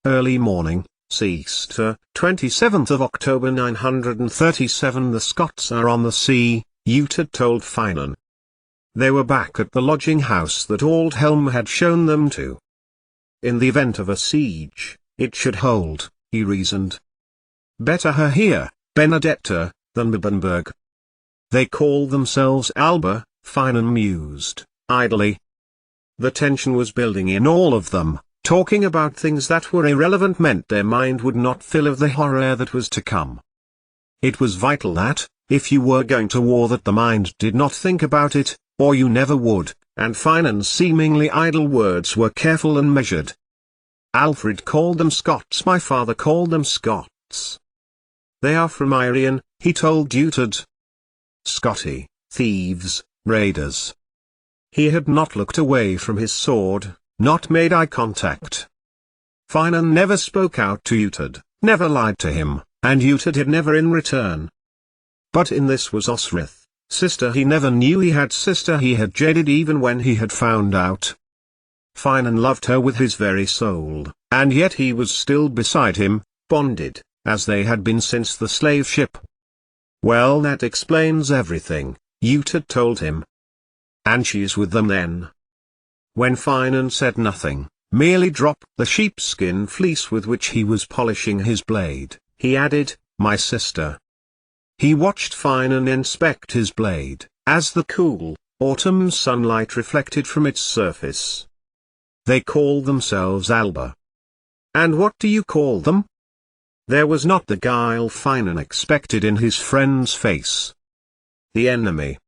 early morning, siesta, 27th of October 937. The Scots are on the sea, Utad told Finan. They were back at the lodging house that Aldhelm had shown them to. In the event of a siege, it should hold, he reasoned. Better her here, Benedetta, than Bibbenberg. They call themselves Alba, Finan mused, idly. The tension was building in all of them. Talking about things that were irrelevant meant their mind would not fill of the horror that was to come. It was vital that, if you were going to war, that the mind did not think about it, or you never would, and Finan's seemingly idle words were careful and measured. Alfred called them Scots, my father called them Scots. They are from Irian, he told Utad. Scotty, thieves, raiders. He had not looked away from his sword, not made eye contact. Finan never spoke out to Utad, never lied to him, and Utad had never in return. But in this was Osrith, sister he never knew he had, sister he had jaded even when he had found out. Finan loved her with his very soul, and yet he was still beside him, bonded, as they had been since the slave ship. Well, that explains everything, Utad told him. And she's with them then? When Finan said nothing, merely dropped the sheepskin fleece with which he was polishing his blade, he added, my sister. He watched Finan inspect his blade, as the cool, autumn sunlight reflected from its surface. They call themselves Alba. And what do you call them? There was not the guile Finan expected in his friend's face. The enemy.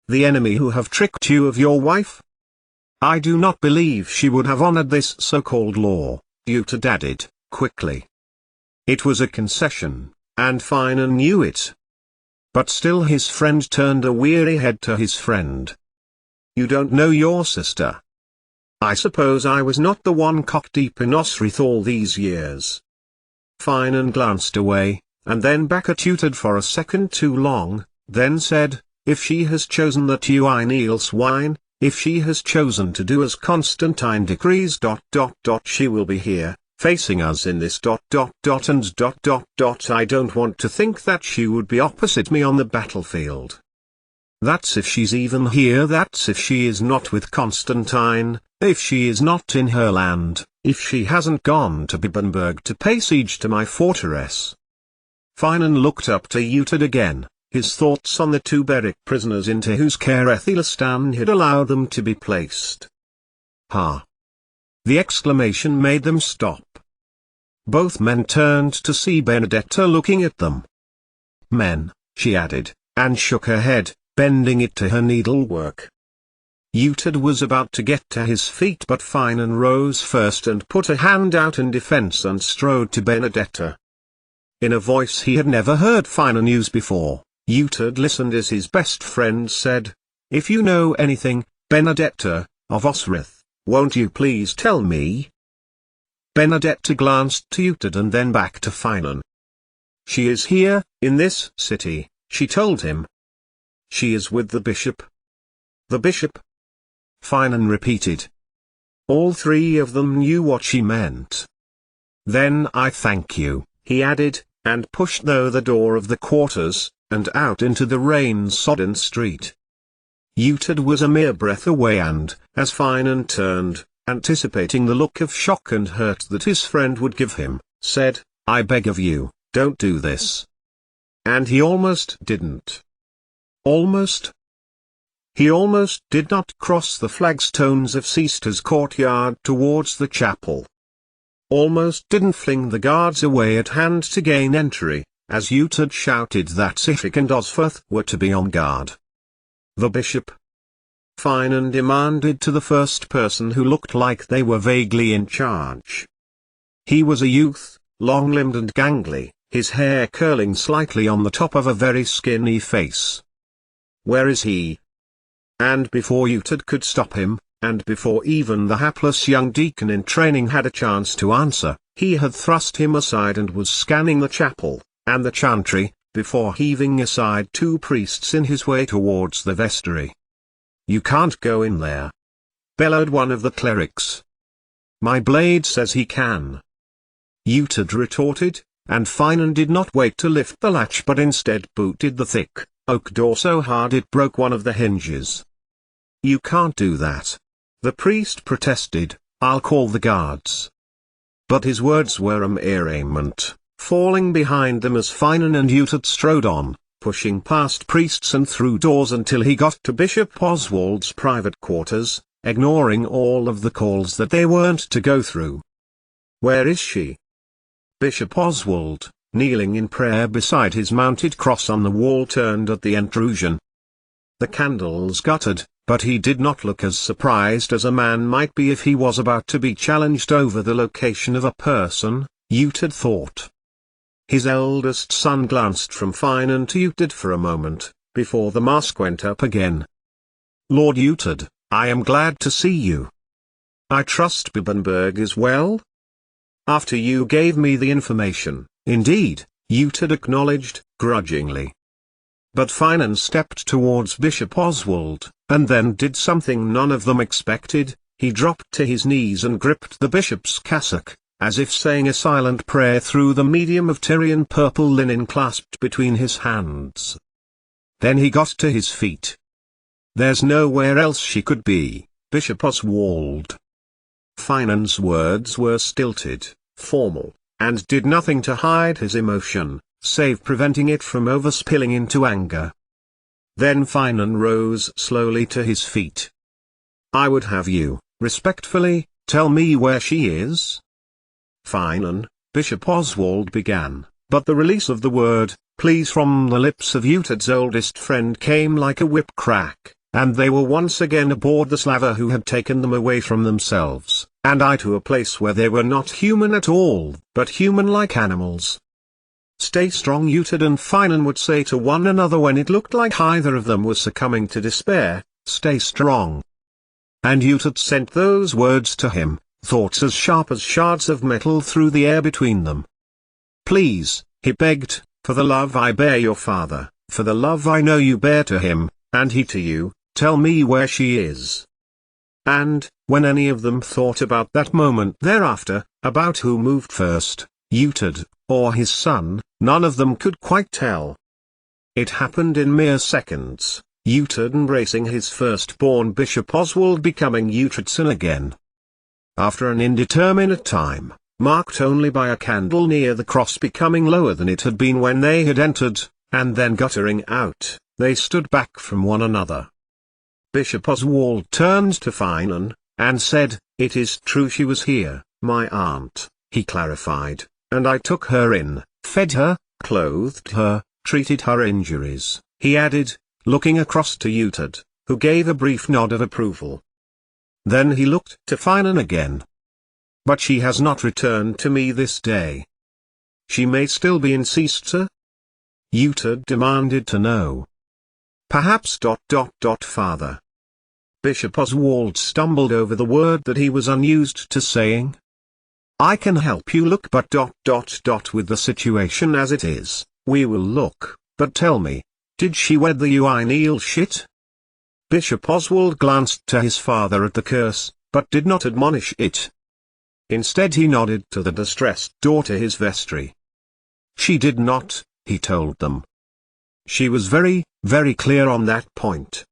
The enemy who have tricked you of your wife? I do not believe she would have honored this so-called law, Utad added, quickly. It was a concession, and Finan knew it. But still his friend turned a weary head to his friend. You don't know your sister. I suppose I was not the one cock-deep in Osrith all these years. Finan glanced away, and then back at Utad for a second too long, then said, if she has chosen that you I kneel swine, if she has chosen to do as Constantine decrees ... she will be here, facing us in this ... and ... I don't want to think that she would be opposite me on the battlefield. That's if she's even here, that's if she is not with Constantine, if she is not in her land, if she hasn't gone to Bibbenberg to pay siege to my fortress. Finan looked up to Utad again, his thoughts on the two Berwick prisoners into whose care Aethelstan had allowed them to be placed. Ha! The exclamation made them stop. Both men turned to see Benedetta looking at them. Men, she added, and shook her head, bending it to her needlework. Utad was about to get to his feet, but Finan rose first and put a hand out in defense and strode to Benedetta. In a voice he had never heard Finan use before, Utad listened as his best friend said, if you know anything, Benedetta, of Osrith, won't you please tell me? Benedetta glanced to Utad and then back to Finan. She is here, in this city, she told him. She is with the bishop. The bishop? Finan repeated. All three of them knew what she meant. Then I thank you, he added, and pushed through the door of the quarters, and out into the rain-sodden street. Utad was a mere breath away and, as Finan turned, anticipating the look of shock and hurt that his friend would give him, said, I beg of you, don't do this. And he almost didn't. Almost? He almost did not cross the flagstones of Sister's courtyard towards the chapel. Almost didn't fling the guards away at hand to gain entry, as Utad shouted that Sihrik and Osferth were to be on guard. The bishop? Finan demanded to the first person who looked like they were vaguely in charge. He was a youth, long-limbed and gangly, his hair curling slightly on the top of a very skinny face. Where is he? And before Utad could stop him, and before even the hapless young deacon in training had a chance to answer, he had thrust him aside and was scanning the chapel, and the chantry, before heaving aside two priests in his way towards the vestry. You can't go in there, bellowed one of the clerics. My blade says he can. Utid retorted, and Finan did not wait to lift the latch but instead booted the thick oak door so hard it broke one of the hinges. "You can't do that," the priest protested. "I'll call the guards." But his words were a mere aimment, falling behind them as Finan and Utid strode on, pushing past priests and through doors until he got to Bishop Oswald's private quarters, ignoring all of the calls that they weren't to go through. "Where is she?" Bishop Oswald, kneeling in prayer beside his mounted cross on the wall, turned at the intrusion. The candles guttered, but he did not look as surprised as a man might be if he was about to be challenged over the location of a person, Utid thought. His eldest son glanced from Finan to Utid for a moment, before the mask went up again. "Lord Utid, I am glad to see you. I trust Bibbenberg is well?" "After you gave me the information, indeed," Utid acknowledged, grudgingly. But Finan stepped towards Bishop Oswald, and then did something none of them expected. He dropped to his knees and gripped the bishop's cassock, as if saying a silent prayer through the medium of Tyrian purple linen clasped between his hands. Then he got to his feet. "There's nowhere else she could be, Bishop Oswald." Finan's words were stilted, formal, and did nothing to hide his emotion, save preventing it from overspilling into anger. Then Finan rose slowly to his feet. "I would have you, respectfully, tell me where she is." "Finan," Bishop Oswald began, but the release of the word, "please," from the lips of Utid's oldest friend came like a whip crack, and they were once again aboard the slaver who had taken them away from themselves, and to a place where they were not human at all, but human like animals. "Stay strong," Utid and Finan would say to one another when it looked like either of them was succumbing to despair. "Stay strong." And Utid sent those words to him, thoughts as sharp as shards of metal through the air between them. "Please," he begged, "for the love I bear your father, for the love I know you bear to him, and he to you, tell me where she is." And, when any of them thought about that moment thereafter, about who moved first, Utid, or his son, none of them could quite tell. It happened in mere seconds, Utid embracing his firstborn Bishop Oswald becoming Utidson again. After an indeterminate time, marked only by a candle near the cross becoming lower than it had been when they had entered, and then guttering out, they stood back from one another. Bishop Oswald turned to Finan, and said, "It is true she was here, my aunt," he clarified, "and I took her in, fed her, clothed her, treated her injuries," he added, looking across to Utid, who gave a brief nod of approval. Then he looked to Finan again. "But she has not returned to me this day. She may still be in Seaster?" Utid demanded to know. "Perhaps ... father." Bishop Oswald stumbled over the word that he was unused to saying. "I can help you look but ... with the situation as it is, we will look, but tell me, did she wed the Uineel shit?" Bishop Oswald glanced to his father at the curse, but did not admonish it. Instead he nodded to the distressed daughter his vestry. "She did not," he told them. She was very, very clear on that point.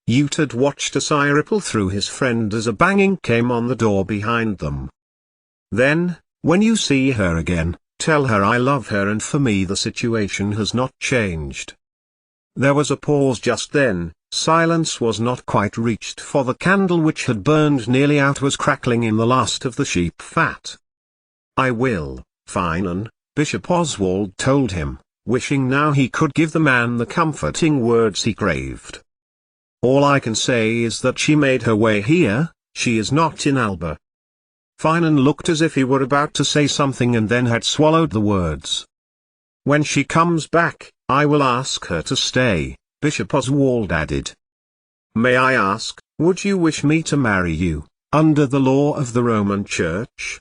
Utid watched a sigh ripple through his friend as a banging came on the door behind them. "Then, when you see her again, tell her I love her and for me the situation has not changed." There was a pause just then. Silence was not quite reached, for the candle which had burned nearly out was crackling in the last of the sheep fat. "I will, Finan," Bishop Oswald told him, wishing now he could give the man the comforting words he craved. "All I can say is that she made her way here, she is not in Alba." Finan looked as if he were about to say something and then had swallowed the words. "When she comes back, I will ask her to stay," Bishop Oswald added. "May I ask, would you wish me to marry you, under the law of the Roman Church?"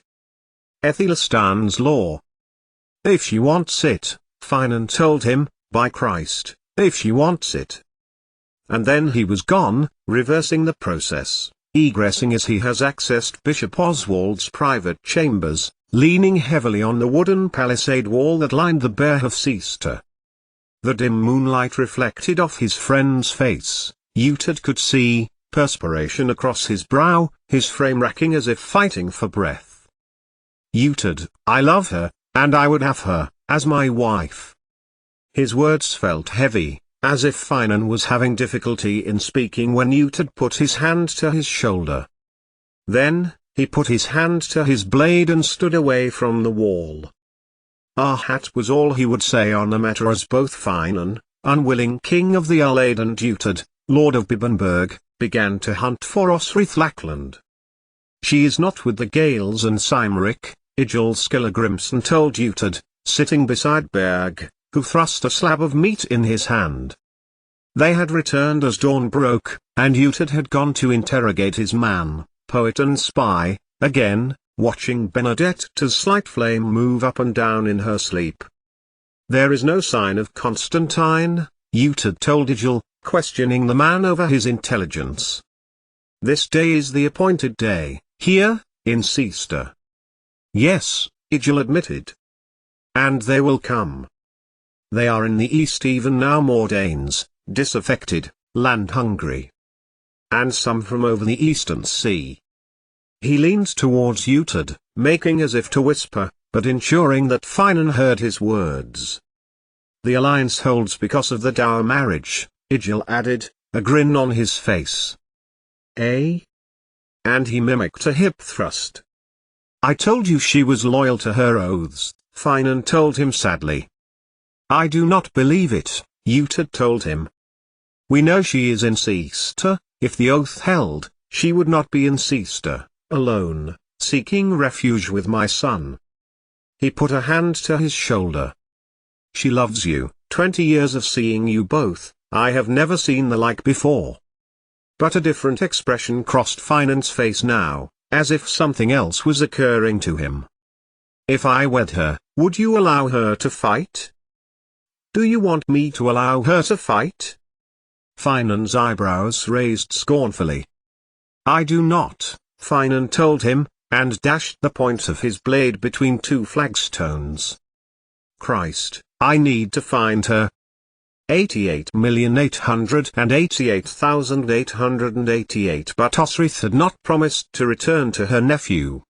"Ethelastan's law." "If she wants it," Finan told him, "by Christ, if she wants it." And then he was gone, reversing the process, egressing as he has accessed Bishop Oswald's private chambers, leaning heavily on the wooden palisade wall that lined the bare of Seaster. The dim moonlight reflected off his friend's face. Utad could see perspiration across his brow, his frame racking as if fighting for breath. Utad, I love her, and I would have her as my wife. His words felt heavy, as if Finan was having difficulty in speaking when Utad put his hand to his shoulder. Then, he put his hand to his blade and stood away from the wall. That was all he would say on the matter, as both Finan, unwilling king of the Ulaid, and Utad, lord of Bibbenberg, began to hunt for Osrith Lackland. She is not with the Gales and Cymric, Igil Skilligrimson told Utad, sitting beside Berg, who thrust a slab of meat in his hand. They had returned as dawn broke, and Utad had gone to interrogate his man, poet and spy, again, watching Benedetta's slight flame move up and down in her sleep. There is no sign of Constantine, Utad told Igil, questioning the man over his intelligence. This day is the appointed day, here, in Seaster. Yes, Igil admitted. And they will come. They are in the east even now, more Danes, disaffected, land-hungry. And some from over the eastern sea. He leaned towards Utad, making as if to whisper, but ensuring that Finan heard his words. The alliance holds because of the dower marriage, Igil added, a grin on his face. Eh? And he mimicked a hip thrust. I told you she was loyal to her oaths, Finan told him sadly. I do not believe it, Utad told him. We know she is in Seaster. If the oath held, she would not be in Seaster, alone, seeking refuge with my son. He put a hand to his shoulder. She loves you, 20 years of seeing you both, I have never seen the like before. But a different expression crossed Finan's face now, as if something else was occurring to him. If I wed her, would you allow her to fight? Do you want me to allow her to fight? Finan's eyebrows raised scornfully. I do not, Finan told him, and dashed the point of his blade between two flagstones. Christ, I need to find her. 88,888,888. But Osrith had not promised to return to her nephew.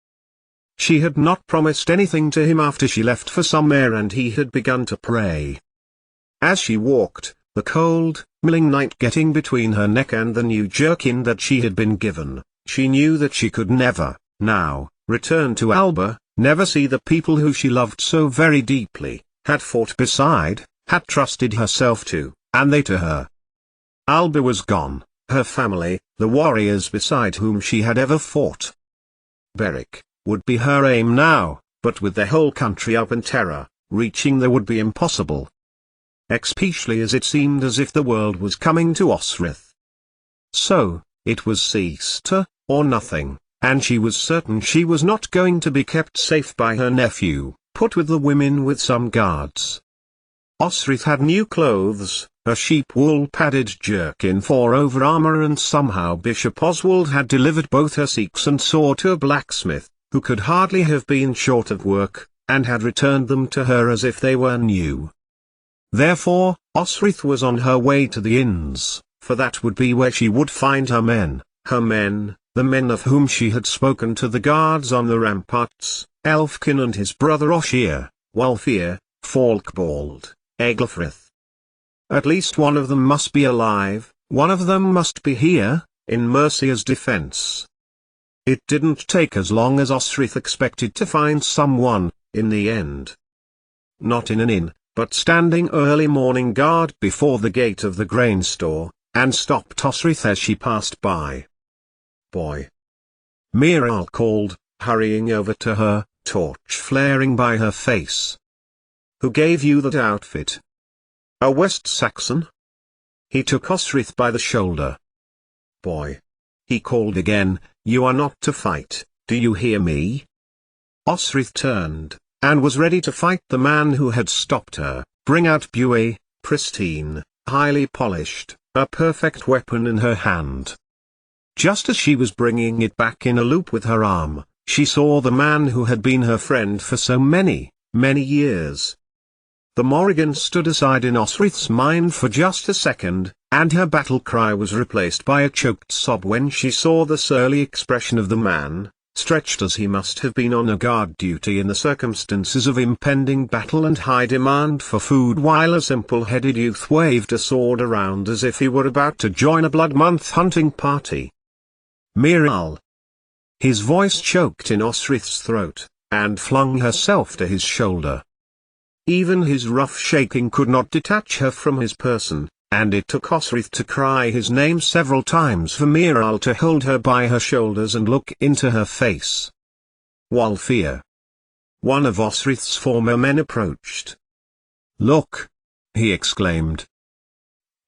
She had not promised anything to him after she left for somewhere, and he had begun to pray. As she walked, the cold, milling night getting between her neck and the new jerkin that she had been given, she knew that she could never, now, return to Alba, never see the people who she loved so very deeply, had fought beside, had trusted herself to, and they to her. Alba was gone, her family, the warriors beside whom she had ever fought. Berwick would be her aim now, but with the whole country up in terror, reaching there would be impossible. Especially as it seemed as if the world was coming to Osrith. So, it was Seaster, or nothing, and she was certain she was not going to be kept safe by her nephew, put with the women with some guards. Osrith had new clothes, a sheep-wool padded jerkin for over-armor, and somehow Bishop Oswald had delivered both her seeks and sword to a blacksmith, who could hardly have been short of work, and had returned them to her as if they were new. Therefore, Osrith was on her way to the inns, for that would be where she would find her men, the men of whom she had spoken to the guards on the ramparts, Elfkin and his brother Oshir, Wulfir, Falkbald, Eglafrith. At least one of them must be alive, one of them must be here, in Mercia's defense. It didn't take as long as Osrith expected to find someone, in the end. Not in an inn, but standing early morning guard before the gate of the grain store, and stopped Osrith as she passed by. Boy! Miral called, hurrying over to her, torch flaring by her face. Who gave you that outfit? A West Saxon? He took Osrith by the shoulder. Boy! He called again, you are not to fight, do you hear me? Osrith turned, and was ready to fight the man who had stopped her, bring out Buey, pristine, highly polished, a perfect weapon in her hand. Just as she was bringing it back in a loop with her arm, she saw the man who had been her friend for so many, many years. The Morrigan stood aside in Osrith's mind for just a second, and her battle cry was replaced by a choked sob when she saw the surly expression of the man, stretched as he must have been on a guard duty in the circumstances of impending battle and high demand for food, while a simple-headed youth waved a sword around as if he were about to join a blood month hunting party. Miral. His voice choked in Osrith's throat, and flung herself to his shoulder. Even his rough shaking could not detach her from his person, and it took Osrith to cry his name several times for Miral to hold her by her shoulders and look into her face. Walfir. One of Osrith's former men approached. "Look!" he exclaimed.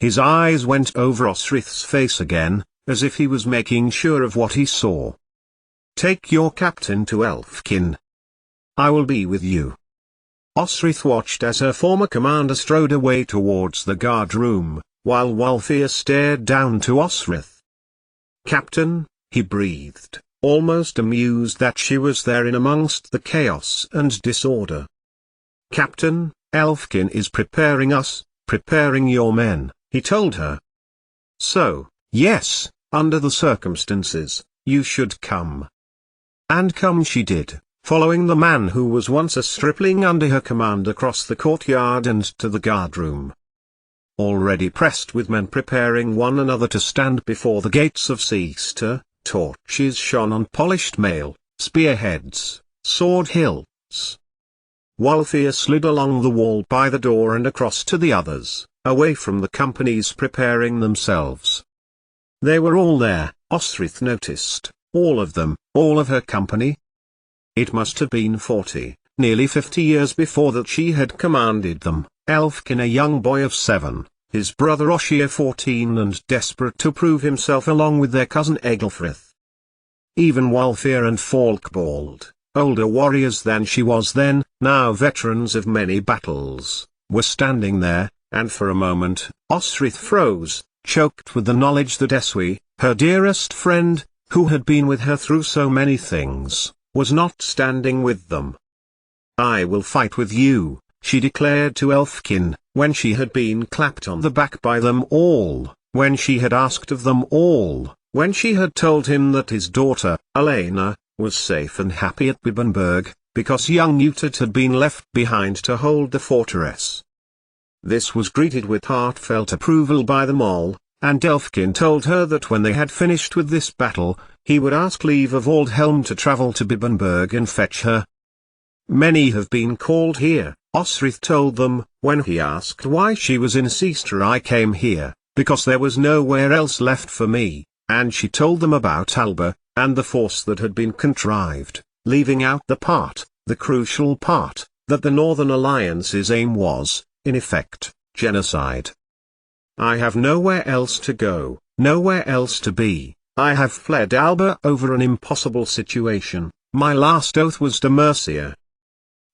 His eyes went over Osrith's face again, as if he was making sure of what he saw. "Take your captain to Elfkin. I will be with you." Osrith watched as her former commander strode away towards the guard room, while Walfir stared down to Osrith. "Captain," he breathed, almost amused that she was there in amongst the chaos and disorder. "Captain, Elfkin is preparing us, preparing your men," he told her. "So, yes, under the circumstances, you should come." And come she did, following the man who was once a stripling under her command across the courtyard and to the guardroom. Already pressed with men preparing one another to stand before the gates of Seaster, torches shone on polished mail, spearheads, sword hilts. Walfir slid along the wall by the door and across to the others, away from the companies preparing themselves. They were all there, Osrith noticed, all of them, all of her company. It must have been 40, nearly 50 years before that she had commanded them, Elfkin a young boy of 7, his brother Oshir 14 and desperate to prove himself along with their cousin Egelfrith. Even Walfir and Falkbald, older warriors than she was then, now veterans of many battles, were standing there, and for a moment, Osrith froze, choked with the knowledge that Eswi, her dearest friend, who had been with her through so many things, was not standing with them. "I will fight with you," she declared to Elfkin, when she had been clapped on the back by them all, when she had asked of them all, when she had told him that his daughter, Elena, was safe and happy at Bibbenberg, because young Uhtred had been left behind to hold the fortress. This was greeted with heartfelt approval by them all, and Elfkin told her that when they had finished with this battle, he would ask leave of Aldhelm to travel to Bibbenberg and fetch her. "Many have been called here," Osrith told them, when he asked why she was in Seaster. "I came here, because there was nowhere else left for me," and she told them about Alba, and the force that had been contrived, leaving out the crucial part, that the Northern Alliance's aim was, in effect, genocide. "I have nowhere else to go, nowhere else to be. I have fled Alba over an impossible situation. My last oath was to Mercia."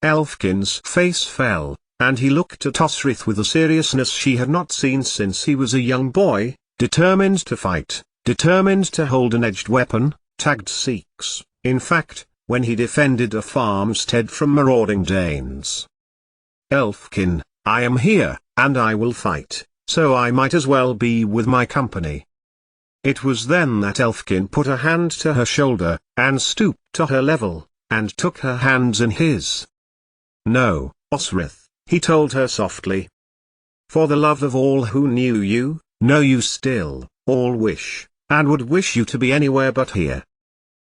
Elfkin's face fell, and he looked at Osrith with a seriousness she had not seen since he was a young boy, determined to fight, determined to hold an edged weapon, tagged Sikhs, in fact, when he defended a farmstead from marauding Danes. "Elfkin, I am here, and I will fight, so I might as well be with my company." It was then that Elfkin put a hand to her shoulder, and stooped to her level, and took her hands in his. "No, Osrith," he told her softly. "For the love of all who knew you, know you still, all wish, and would wish you to be anywhere but here."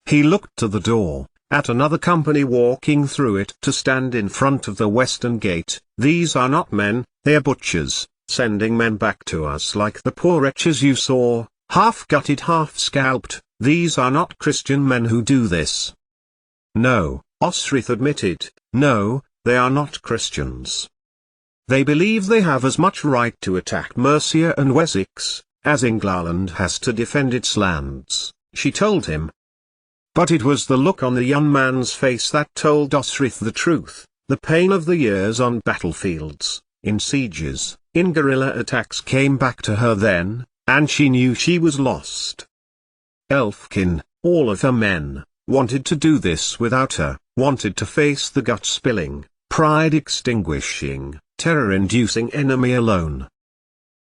He looked to the door, at another company walking through it to stand in front of the western gate. "These are not men, they are butchers, sending men back to us like the poor wretches you saw, half-gutted, half-scalped. These are not Christian men who do this." "No," Osrith admitted, "no, they are not Christians. They believe they have as much right to attack Mercia and Wessex, as England has to defend its lands," she told him. But it was the look on the young man's face that told Osrith the truth, the pain of the years on battlefields, in sieges, in guerrilla attacks came back to her then, and she knew she was lost. Elfkin, all of her men, wanted to do this without her, wanted to face the gut-spilling, pride-extinguishing, terror-inducing enemy alone.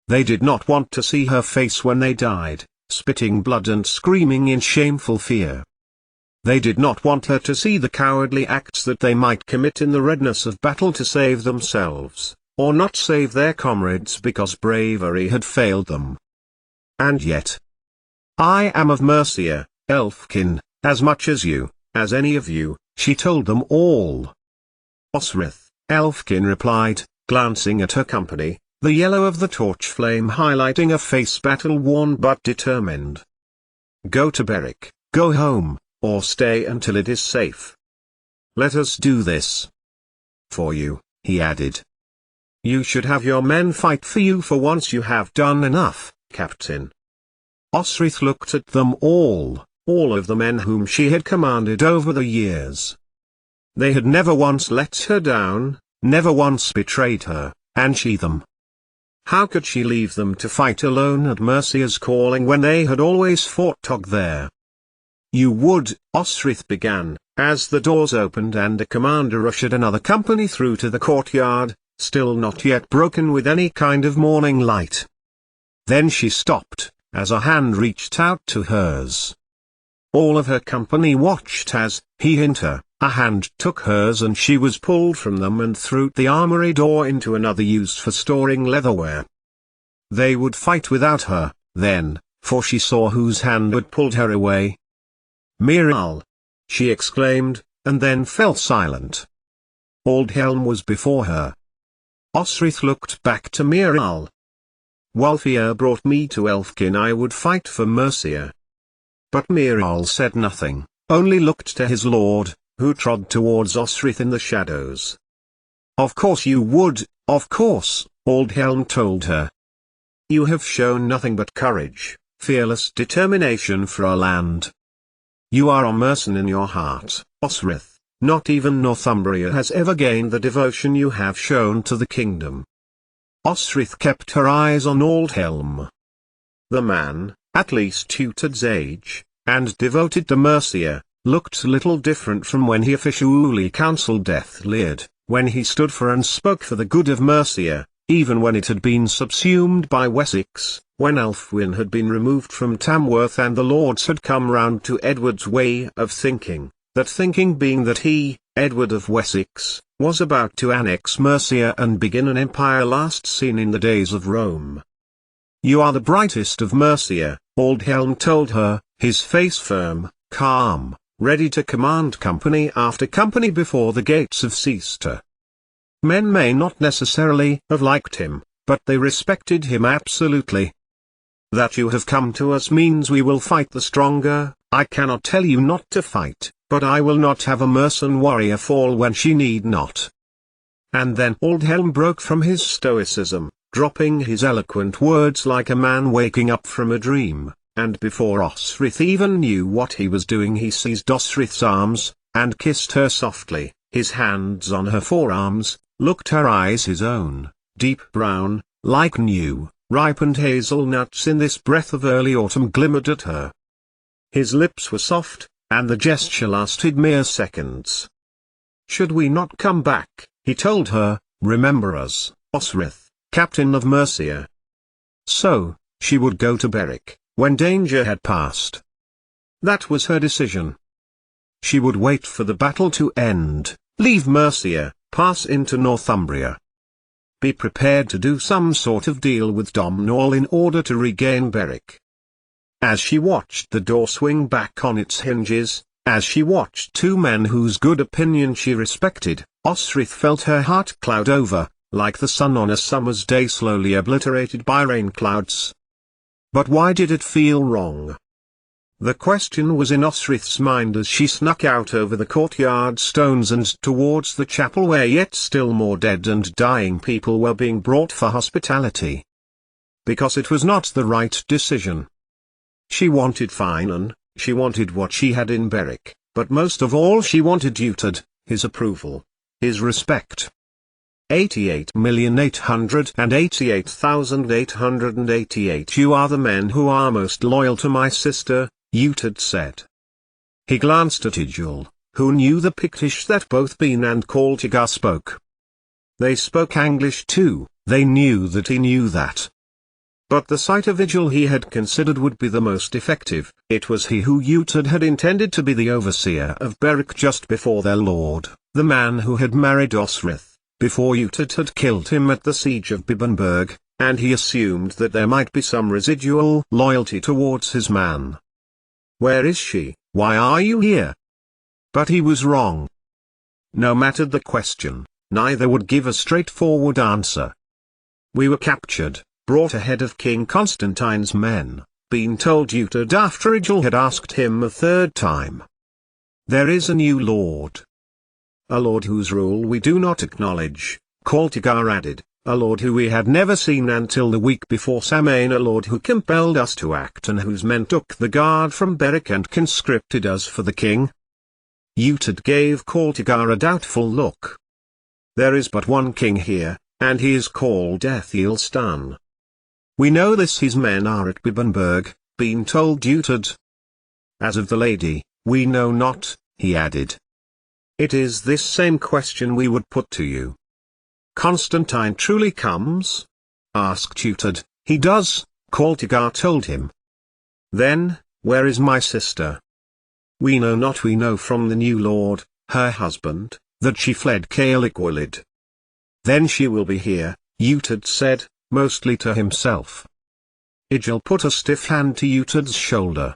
They did not want to see her face when they died, spitting blood and screaming in shameful fear. They did not want her to see the cowardly acts that they might commit in the redness of battle to save themselves, or not save their comrades because bravery had failed them. And yet, I am of Mercia, Elfkin, as much as you, as any of you, she told them all. Osrith, Elfkin replied, glancing at her company, the yellow of the torch flame highlighting a face battle-worn but determined. Go to Beric, go home, or stay until it is safe. Let us do this. For you, he added. You should have your men fight for you for once. You have done enough, Captain. Osrith looked at them all of the men whom she had commanded over the years. They had never once let her down, never once betrayed her, and she them. How could she leave them to fight alone at Mercia's calling when they had always fought there? You would, Osrith began, as the doors opened and a commander ushered another company through to the courtyard, still not yet broken with any kind of morning light. Then she stopped, as a hand reached out to hers. All of her company watched as, he hit her, a hand took hers and she was pulled from them and through the armory door into another used for storing leatherware. They would fight without her, then, for she saw whose hand had pulled her away. Miral! She exclaimed, and then fell silent. Aldhelm was before her. Osrith looked back to Miral. Wulfir brought me to Elfkin. I would fight for Mercia. But Miral said nothing, only looked to his lord, who trod towards Osrith in the shadows. Of course you would, of course, Aldhelm told her. You have shown nothing but courage, fearless determination for our land. You are a mercen in your heart, Osrith. Not even Northumbria has ever gained the devotion you have shown to the kingdom. Osrith kept her eyes on Aldhelm. The man, at least Tutord's age, and devoted to Mercia, looked little different from when he officially counselled Deathleard, when he stood for and spoke for the good of Mercia, even when it had been subsumed by Wessex, when Elfwin had been removed from Tamworth and the lords had come round to Edward's way of thinking, that thinking being that he, Edward of Wessex, was about to annex Mercia and begin an empire last seen in the days of Rome. You are the brightest of Mercia, Aldhelm told her, his face firm, calm, ready to command company after company before the gates of Seaster. Men may not necessarily have liked him, but they respected him absolutely. That you have come to us means we will fight the stronger. I cannot tell you not to fight, but I will not have a mercen warrior fall when she need not. And then Aldhelm broke from his stoicism, dropping his eloquent words like a man waking up from a dream, and before Osrith even knew what he was doing he seized Osrith's arms, and kissed her softly, his hands on her forearms, looked her eyes his own, deep brown, like new, ripened hazelnuts in this breath of early autumn glimmered at her. His lips were soft, and the gesture lasted mere seconds. Should we not come back, he told her, remember us, Osrith, captain of Mercia. So, she would go to Beric, when danger had passed. That was her decision. She would wait for the battle to end, leave Mercia, pass into Northumbria. Be prepared to do some sort of deal with Domhnall in order to regain Beric. As she watched the door swing back on its hinges, as she watched two men whose good opinion she respected, Osrith felt her heart cloud over, like the sun on a summer's day slowly obliterated by rain clouds. But why did it feel wrong? The question was in Osrith's mind as she snuck out over the courtyard stones and towards the chapel where yet still more dead and dying people were being brought for hospitality. Because it was not the right decision. She wanted Finan, she wanted what she had in Beric, but most of all she wanted Utard, his approval, his respect. 88,888,888 You are the men who are most loyal to my sister, Utard said. He glanced at Ijil, who knew the Pictish that both Bean and Coltigar spoke. They spoke English too, they knew that he knew that. But the sight of Ijil he had considered would be the most effective. It was he who Utad had intended to be the overseer of Berwick just before their lord, the man who had married Osrith, before Utad had killed him at the siege of Bibbenberg, and he assumed that there might be some residual loyalty towards his man. "Where is she? Why are you here?" But he was wrong. No matter the question, neither would give a straightforward answer. "We were captured, brought ahead of King Constantine's men," Bean told Utad after Ijil had asked him a third time. "There is a new lord. A lord whose rule we do not acknowledge," Coltigar added, "a lord who we had never seen until the week before Samain, a lord who compelled us to act and whose men took the guard from Berwick and conscripted us for the king." Utad gave Coltigar a doubtful look. "There is but one king here, and he is called Ethelstan. We know this. His men are at Bibbenberg," Bean told Utad. "As of the lady, we know not," he added. "It is this same question we would put to you." "Constantine truly comes?" asked Utad. "He does," Coltigar told him. "Then, where is my sister?" "We know not. We know from the new lord, her husband, that she fled Caeliquilid." "Then she will be here," Utad said, mostly to himself. Ijil put a stiff hand to Utad's shoulder.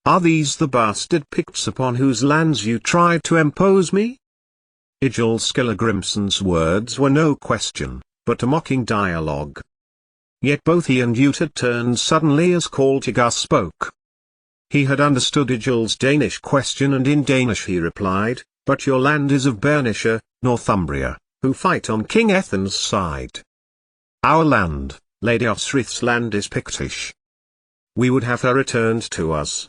"Are these the bastard Picts upon whose lands you tried to impose me?" Ijil Skilligrimson's words were no question, but a mocking dialogue. Yet both he and Utad turned suddenly as Coltigar spoke. He had understood Ijil's Danish question, and in Danish he replied, "But your land is of Bernicia, Northumbria, who fight on King Ethan's side. Our land, Lady Osrith's land, is Pictish. We would have her returned to us."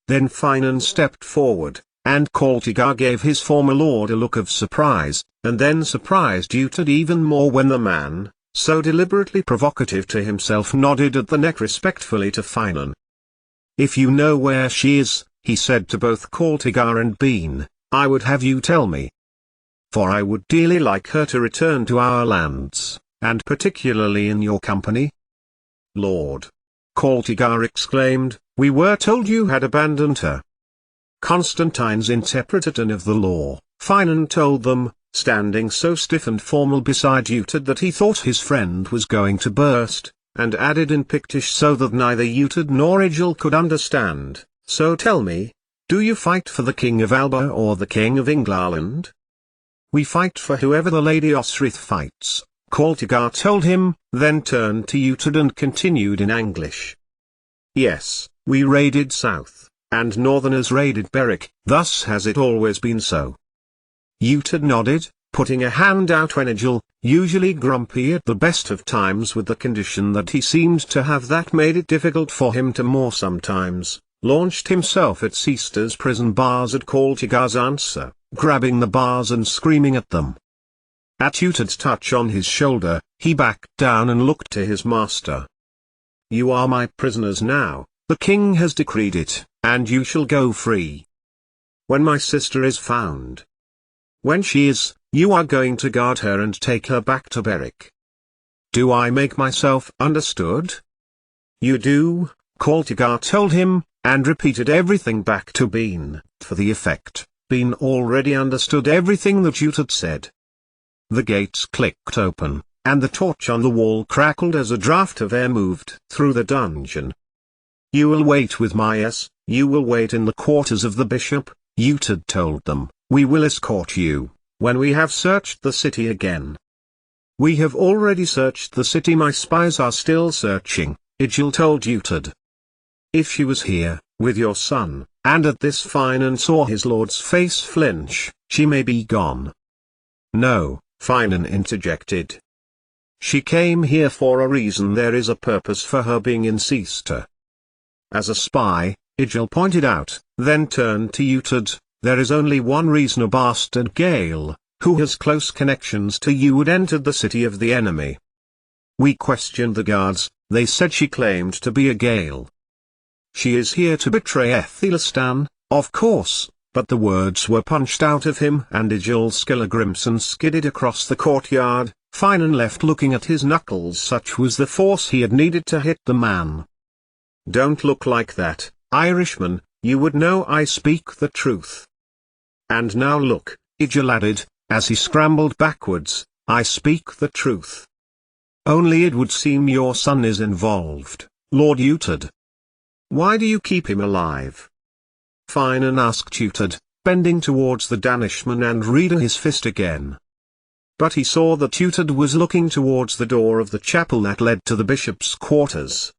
Then Finan stepped forward, and Coltigar gave his former lord a look of surprise, and then surprised Utad even more when the man, so deliberately provocative to himself, nodded at the neck respectfully to Finan. "If you know where she is," he said to both Coltigar and Bean, "I would have you tell me. For I would dearly like her to return to our lands, and particularly in your company." "Lord," Coltigar exclaimed, "we were told you had abandoned her." Constantine's interpretation of the law, Finan told them, standing so stiff and formal beside Utad that he thought his friend was going to burst, and added in Pictish so that neither Utad nor Ijil could understand, "So tell me, do you fight for the king of Alba or the king of England?" "We fight for whoever the Lady Osrith fights," Coltigar told him, then turned to Utad and continued in English. "Yes, we raided south, and northerners raided Berwick, thus has it always been so." Utad nodded, putting a hand out when Ijil, usually grumpy at the best of times with the condition that he seemed to have that made it difficult for him to more sometimes, launched himself at Sister's prison bars at Coltigar's answer, grabbing the bars and screaming at them. At Utad's touch on his shoulder, he backed down and looked to his master. "You are my prisoners now, the king has decreed it, and you shall go free. When my sister is found. When she is, you are going to guard her and take her back to Berwick. Do I make myself understood?" "You do," Coltigar told him, and repeated everything back to Bean, for the effect. Bean already understood everything that Utad said. The gates clicked open, and the torch on the wall crackled as a draught of air moved through the dungeon. "You will wait with Myas, you will wait in the quarters of the bishop," Utad told them. "We will escort you, when we have searched the city again." "We have already searched the city. My spies are still searching," Ijil told Utad. "If she was here, with your son," and at this Finan saw his lord's face flinch, "she may be gone." "No," Finan interjected. "She came here for a reason. There is a purpose for her being in Sister." "As a spy," Ijil pointed out, then turned to Utad, "there is only one reason a bastard Gael, who has close connections to you, would enter the city of the enemy. We questioned the guards, they said she claimed to be a Gael." "She is here to betray Ethelstan," Of course, but the words were punched out of him, and Ijil Skilligrimson skidded across the courtyard, Finan left looking at his knuckles. Such was the force he had needed to hit the man. "Don't look like that, Irishman, you would know I speak the truth. And now look," Ijil added, as he scrambled backwards, "I speak the truth. Only it would seem your son is involved, Lord Utad. Why do you keep him alive?" Finan asked Utad, bending towards the Danishman and reading his fist again. But he saw that Utad was looking towards the door of the chapel that led to the bishop's quarters.